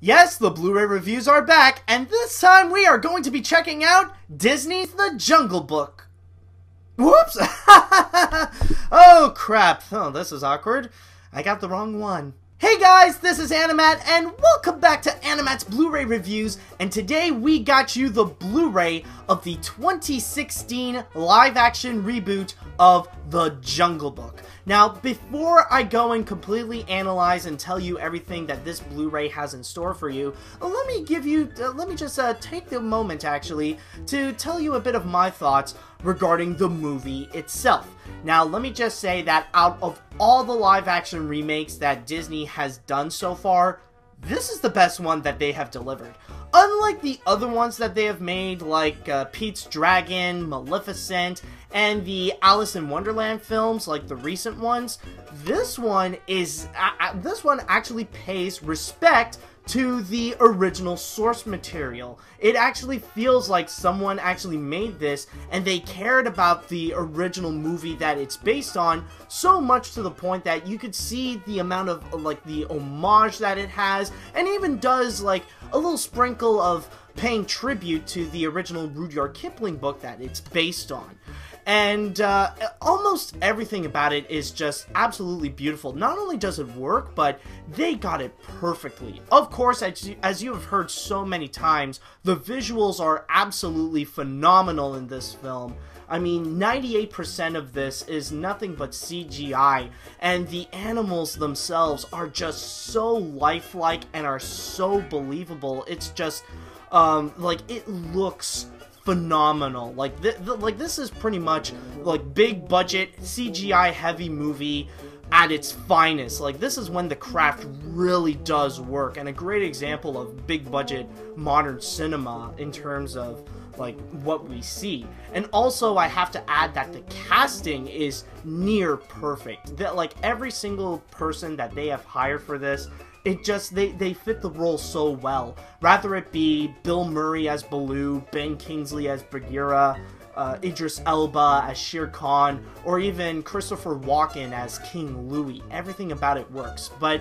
Yes, the Blu-ray reviews are back, and this time we are going to be checking out Disney's The Jungle Book. Whoops! Oh, crap. Oh, this is awkward. I got the wrong one. Hey guys, this is AniMat, and welcome back to AniMat's Blu-ray Reviews, and today we got you the Blu-ray of the 2016 live-action reboot of The Jungle Book. Now, before I go and completely analyze and tell you everything that this Blu-ray has in store for you, let me just take the moment, actually, to tell you a bit of my thoughts regarding the movie itself. Now, let me just say that out of all the live-action remakes that Disney has done so far, this is the best one that they have delivered. Unlike the other ones that they have made, like Pete's Dragon, Maleficent, and the Alice in Wonderland films, like the recent ones, this one actually pays respect to the original source material. It actually feels like someone actually made this and they cared about the original movie that it's based on, so much to the point that you could see the amount of like the homage that it has, and even does like a little sprinkle of paying tribute to the original Rudyard Kipling book that it's based on. And almost everything about it is just absolutely beautiful. Not only does it work, but they got it perfectly. Of course, as you have heard so many times, the visuals are absolutely phenomenal in this film. I mean, 98% of this is nothing but CGI, and the animals themselves are just so lifelike and are so believable. It's just, like, it looks phenomenal. Like this is pretty much like big budget CGI heavy movie at its finest. Like, this is when the craft really does work, and a great example of big budget modern cinema in terms of like what we see. And also, I have to add that the casting is near perfect. That, like, every single person that they have hired for this, it just, they fit the role so well. Rather it be Bill Murray as Baloo, Ben Kingsley as Bagheera, Idris Elba as Shere Khan, or even Christopher Walken as King Louie. Everything about it works. But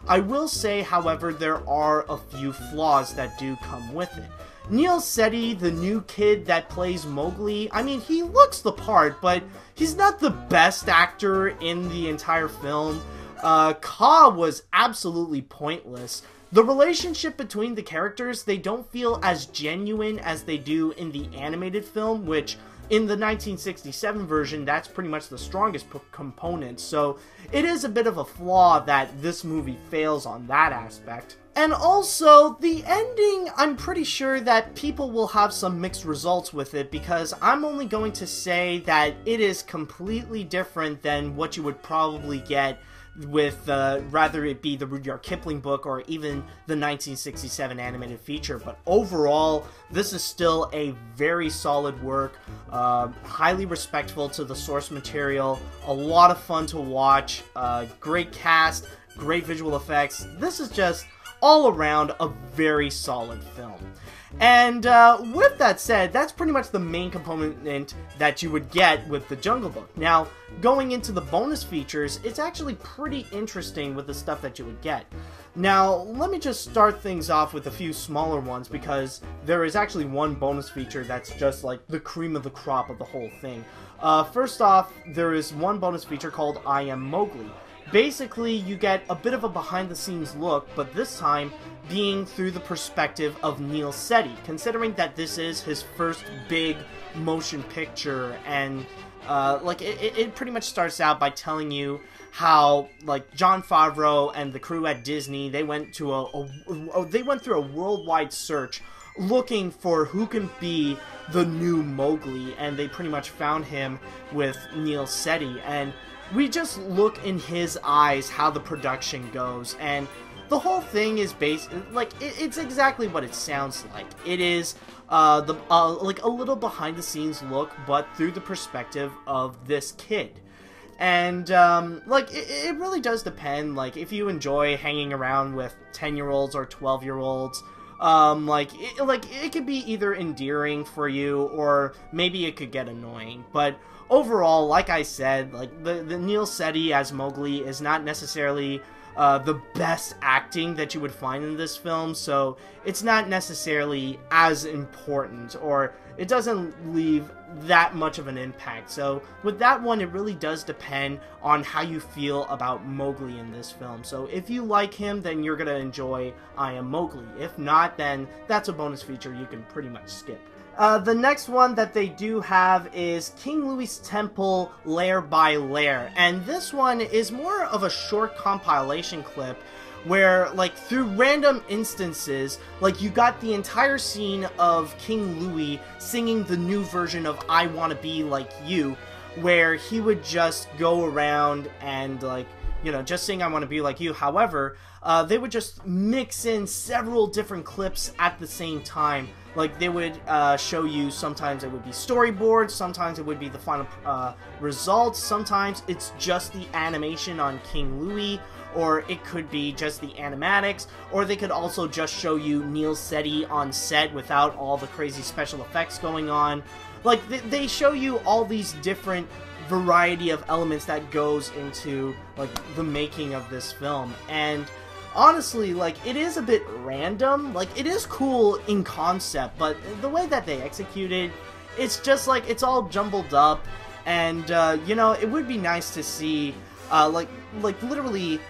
I will say, however, there are a few flaws that do come with it. Neil Setti, the new kid that plays Mowgli, I mean, he looks the part, but he's not the best actor in the entire film. Kaa was absolutely pointless. The relationship between the characters, they don't feel as genuine as they do in the animated film, which in the 1967 version, that's pretty much the strongest component. So it is a bit of a flaw that this movie fails on that aspect. And also, the ending, I'm pretty sure that people will have some mixed results with it, because I'm only going to say that it is completely different than what you would probably get with rather it be the Rudyard Kipling book or even the 1967 animated feature. But overall, this is still a very solid work, highly respectful to the source material, a lot of fun to watch, great cast, great visual effects. This is just all around a very solid film. And with that said, that's pretty much the main component that you would get with The Jungle Book. Now, going into the bonus features, it's actually pretty interesting with the stuff that you would get. Now, let me just start things off with a few smaller ones, because there is actually one bonus feature that's just like the cream of the crop of the whole thing. First off, there is one bonus feature called I Am Mowgli. Basically, you get a bit of a behind-the-scenes look, but this time being through the perspective of Neil Setti, considering that this is his first big motion picture. And like it pretty much starts out by telling you how, like, Jon Favreau and the crew at Disney, they went through a worldwide search looking for who can be the new Mowgli, and they pretty much found him with Neil Setti. And we just look in his eyes how the production goes, and the whole thing is based, like, it's exactly what it sounds like. It is like a little behind the scenes look, but through the perspective of this kid. And like, it really does depend. Like, if you enjoy hanging around with 10-year-olds or 12-year-olds, like it could be either endearing for you, or maybe it could get annoying. But overall, like I said, like the Neil Setti as Mowgli is not necessarily the best acting that you would find in this film, so it's not necessarily as important, or it doesn't leave that much of an impact. So with that one, it really does depend on how you feel about Mowgli in this film. So if you like him, then you're gonna enjoy I Am Mowgli. If not, then that's a bonus feature you can pretty much skip. The next one that they do have is King Louie's Temple Layer by Layer, and this one is more of a short compilation clip where, like, through random instances, like, you got the entire scene of King Louie singing the new version of I Wanna Be Like You, where he would just go around and, like, you know, just sing I Wanna Be Like You. However, they would just mix in several different clips at the same time. Like, they would show you, sometimes it would be storyboards, sometimes it would be the final results, sometimes it's just the animation on King Louie, or it could be just the animatics, or they could also just show you Neil Setti on set without all the crazy special effects going on. Like, they show you all these different variety of elements that goes into, like, the making of this film, and honestly, like, it is a bit random. Like, it is cool in concept, but the way that they execute it, it's just, like, it's all jumbled up, and, you know, it would be nice to see, like, literally,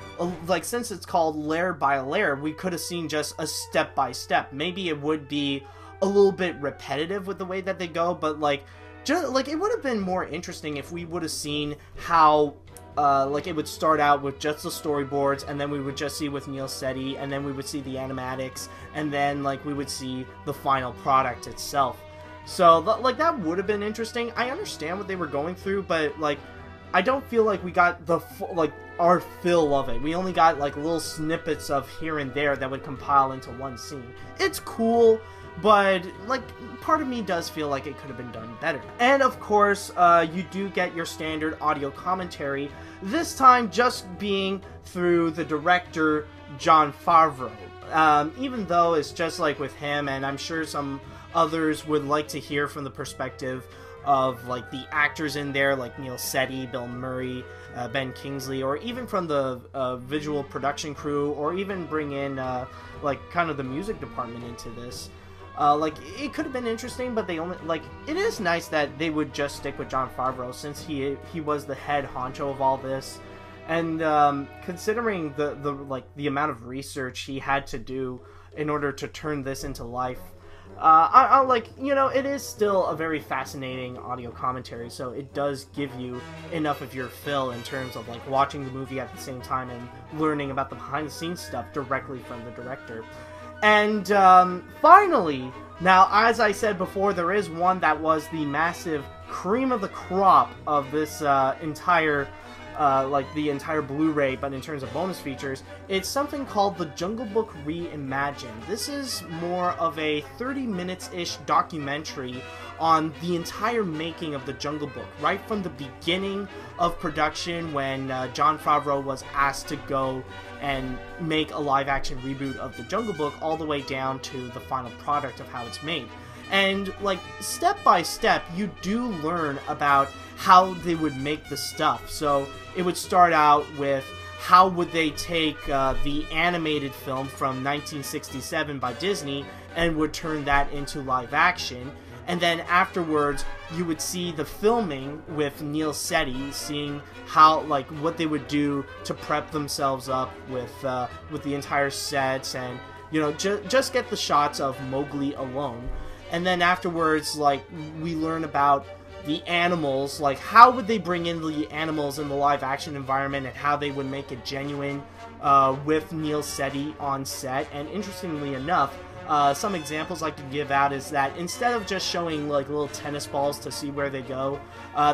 like, since it's called layer by layer, we could have seen just a step by step. Maybe it would be a little bit repetitive with the way that they go, but, like, just, like, it would have been more interesting if we would have seen how, like, it would start out with just the storyboards, and then we would just see with Neil Setti, and then we would see the animatics, and then, like, we would see the final product itself. So, like, that would have been interesting. I understand what they were going through, but, like, I don't feel like we got the like, our fill of it. We only got, like, little snippets of here and there that would compile into one scene. It's cool, but, like, part of me does feel like it could have been done better. And, of course, you do get your standard audio commentary, this time just being through the director, Jon Favreau. Even though it's just like with him, and I'm sure some others would like to hear from the perspective of, like, the actors in there, like Neil Setti, Bill Murray, Ben Kingsley, or even from the visual production crew, or even bring in, like, kind of the music department into this. Like, it could have been interesting, but they only, like, it is nice that they would just stick with Jon Favreau, since he was the head honcho of all this, and, considering the amount of research he had to do in order to turn this into life, I like, you know, it is still a very fascinating audio commentary, so it does give you enough of your fill in terms of, like, watching the movie at the same time and learning about the behind-the-scenes stuff directly from the director. And, finally, now, as I said before, there is one that was the massive cream of the crop of this, entire, like, the entire Blu-ray, but in terms of bonus features, it's something called The Jungle Book Reimagine. This is more of a 30 minutes-ish documentary on the entire making of The Jungle Book, right from the beginning of production when Jon Favreau was asked to go and make a live-action reboot of The Jungle Book, all the way down to the final product of how it's made. And, like, step by step, you do learn about how they would make the stuff. So it would start out with how would they take the animated film from 1967 by Disney and would turn that into live action. And then afterwards, you would see the filming with Neil Setti, seeing how, like, what they would do to prep themselves up with the entire sets, and, you know, just get the shots of Mowgli alone. And then afterwards, like, we learn about the animals, like, how would they bring in the animals in the live-action environment, and how they would make it genuine with Neil Setti on set. And interestingly enough, some examples I could give out is that instead of just showing, like, little tennis balls to see where they go,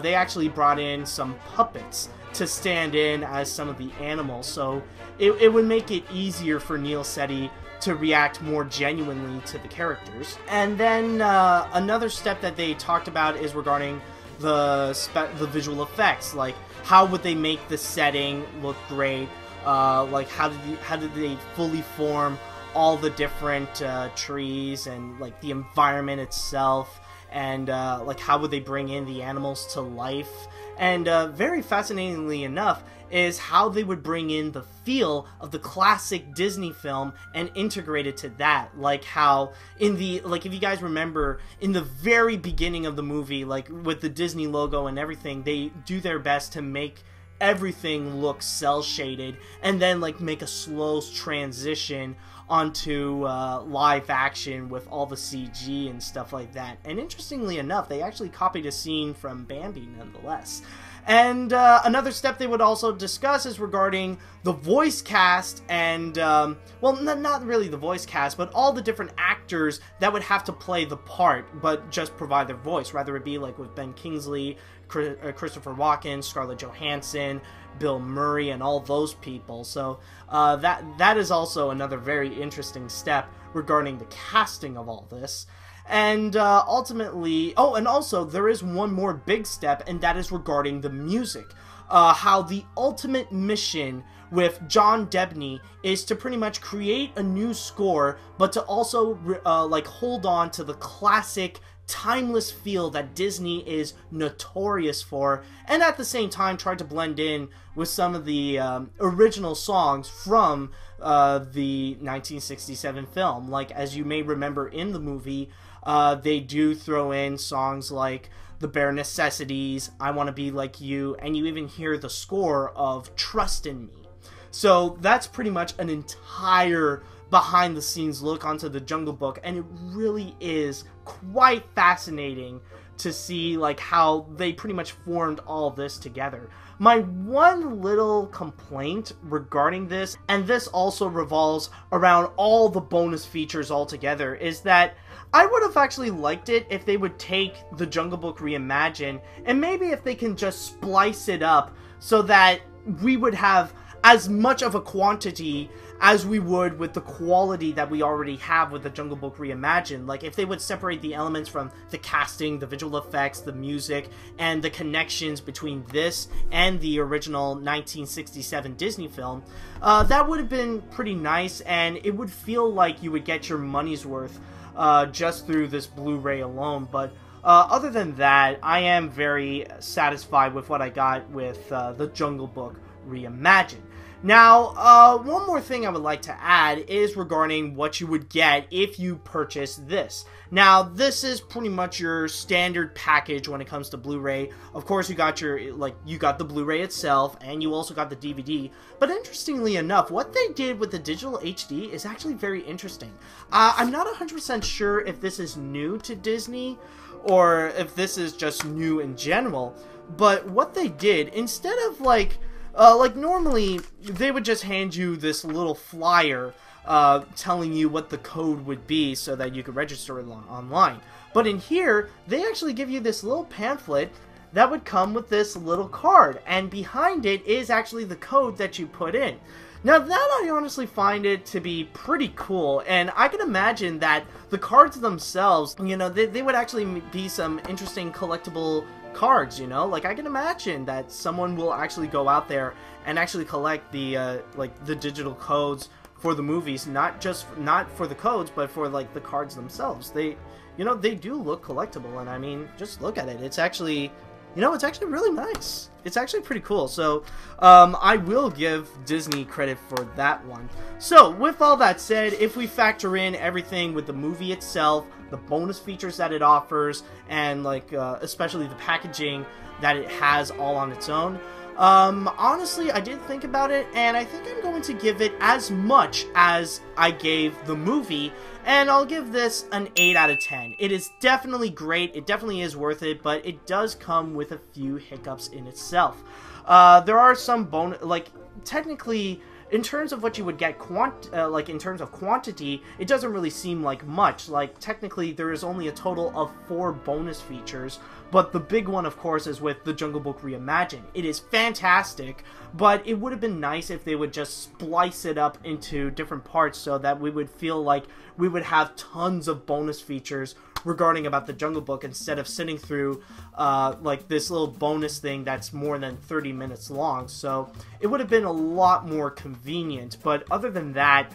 they actually brought in some puppets to stand in as some of the animals, so it would make it easier for Neil Setti to react more genuinely to the characters. And then another step that they talked about is regarding the visual effects, like how would they make the setting look great, like how did they fully form all the different trees and, like, the environment itself, and like how would they bring in the animals to life, And very fascinatingly enough is how they would bring in the feel of the classic Disney film and integrate it to that. Like how in the, like if you guys remember, in the very beginning of the movie, like with the Disney logo and everything, they do their best to make everything look cel shaded and then like make a slow transition onto live action with all the CG and stuff like that. And interestingly enough, they actually copied a scene from Bambi nonetheless. And another step they would also discuss is regarding the voice cast and, well, not really the voice cast, but all the different actors that would have to play the part, but just provide their voice, whether it be like with Ben Kingsley, Christopher Walken, Scarlett Johansson, Bill Murray, and all those people. So that is also another very interesting step regarding the casting of all this. And ultimately, oh, and also there is one more big step, and that is regarding the music. How the ultimate mission with John Debney is to pretty much create a new score, but to also like hold on to the classic timeless feel that Disney is notorious for, and at the same time try to blend in with some of the original songs from the 1967 film. Like, as you may remember in the movie, they do throw in songs like The Bare Necessities, I Want to Be Like You, and you even hear the score of Trust in Me. So that's pretty much an entire behind the scenes look onto the Jungle Book, and it really is quite fascinating to see like how they pretty much formed all this together. My one little complaint regarding this, and this also revolves around all the bonus features altogether, is that I would have actually liked it if they would take the Jungle Book Reimagine and maybe if they can just splice it up so that we would have as much of a quantity as we would with the quality that we already have with the Jungle Book Reimagined. Like, if they would separate the elements from the casting, the visual effects, the music, and the connections between this and the original 1967 Disney film, that would have been pretty nice, and it would feel like you would get your money's worth just through this Blu-ray alone. But other than that, I am very satisfied with what I got with the Jungle Book Reimagined. Now, one more thing I would like to add is regarding what you would get if you purchase this. Now, this is pretty much your standard package when it comes to Blu-ray. Of course, you got your, like, you got the Blu-ray itself, and you also got the DVD. But interestingly enough, what they did with the digital HD is actually very interesting. I'm not 100% sure if this is new to Disney, or if this is just new in general. But what they did, instead of, like normally, they would just hand you this little flyer telling you what the code would be so that you could register it online. But in here, they actually give you this little pamphlet that would come with this little card, and behind it is actually the code that you put in. Now, that I honestly find it to be pretty cool, and I can imagine that the cards themselves, you know, they would actually be some interesting collectible cards, you know? Like, I can imagine that someone will actually go out there and actually collect the, like, the digital codes for the movies, not for the codes, but for, like, the cards themselves. They, you know, they do look collectible, and I mean, just look at it. It's actually, you know, it's actually really nice. It's actually pretty cool. So, I will give Disney credit for that one. So, with all that said, if we factor in everything with the movie itself, the bonus features that it offers, and, like, especially the packaging that it has all on its own, honestly, I did think about it, and I think I'm going to give it as much as I gave the movie, and I'll give this an 8 out of 10. It is definitely great, it definitely is worth it, but it does come with a few hiccups in itself. There are some technically, in terms of what you would get, in terms of quantity, it doesn't really seem like much. Like, technically, there is only a total of 4 bonus features, but the big one, of course, is with the Jungle Book Reimagined. It is fantastic, but it would have been nice if they would just splice it up into different parts so that we would feel like we would have tons of bonus features regarding about the Jungle Book instead of sitting through like this little bonus thing that's more than 30 minutes long. So it would have been a lot more convenient, but other than that,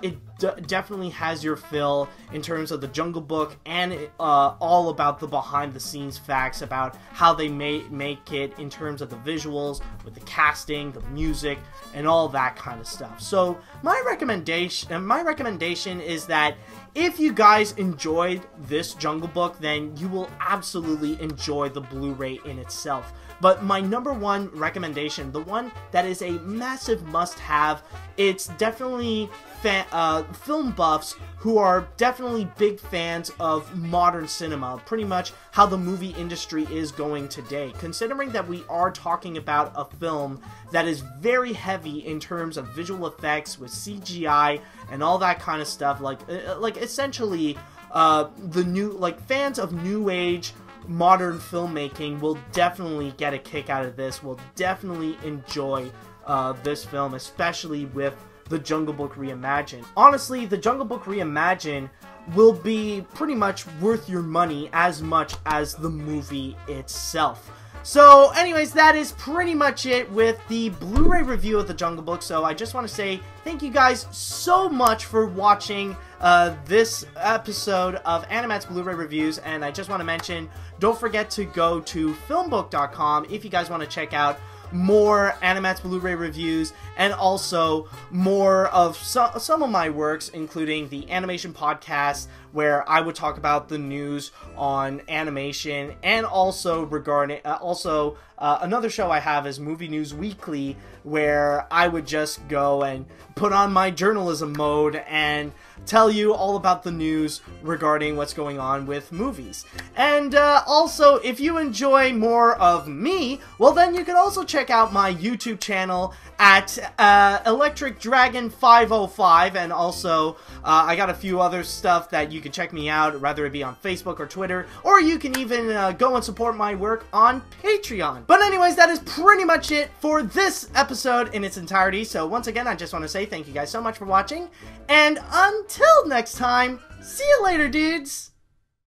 it definitely has your fill in terms of the Jungle Book, and all about the behind-the-scenes facts about how they make it in terms of the visuals, with the casting, the music, and all that kind of stuff. So my recommendation is that if you guys enjoyed this Jungle Book, then you will absolutely enjoy the Blu-ray in itself. But my number one recommendation, the one that is a massive must-have, it's definitely film buffs who are definitely big fans of modern cinema, pretty much how the movie industry is going today. Considering that we are talking about a film that is very heavy in terms of visual effects with CGI and all that kind of stuff, like essentially fans of new age modern filmmaking will definitely get a kick out of this, will definitely enjoy this film, especially with the Jungle Book Reimagine. Honestly, the Jungle Book Reimagine will be pretty much worth your money as much as the movie itself. So anyways, that is pretty much it with the Blu-ray review of the Jungle Book. So I just want to say thank you guys so much for watching this episode of AniMat's Blu-ray Reviews, and I just want to mention, don't forget to go to FilmBook.com if you guys want to check out more AniMat's Blu-ray reviews, and also more of some of my works, including the animation podcast, where I would talk about the news on animation, and also regarding another show I have is Movie News Weekly, where I would just go and put on my journalism mode and tell you all about the news regarding what's going on with movies. And also, if you enjoy more of me, well then you can also check out my YouTube channel at Electric Dragon 505, and also I got a few other stuff that you can check me out, whether it be on Facebook or Twitter, or you can even go and support my work on Patreon. But anyways, that is pretty much it for this episode in its entirety. So once again, I just want to say thank you guys so much for watching, and until next time, see you later, dudes!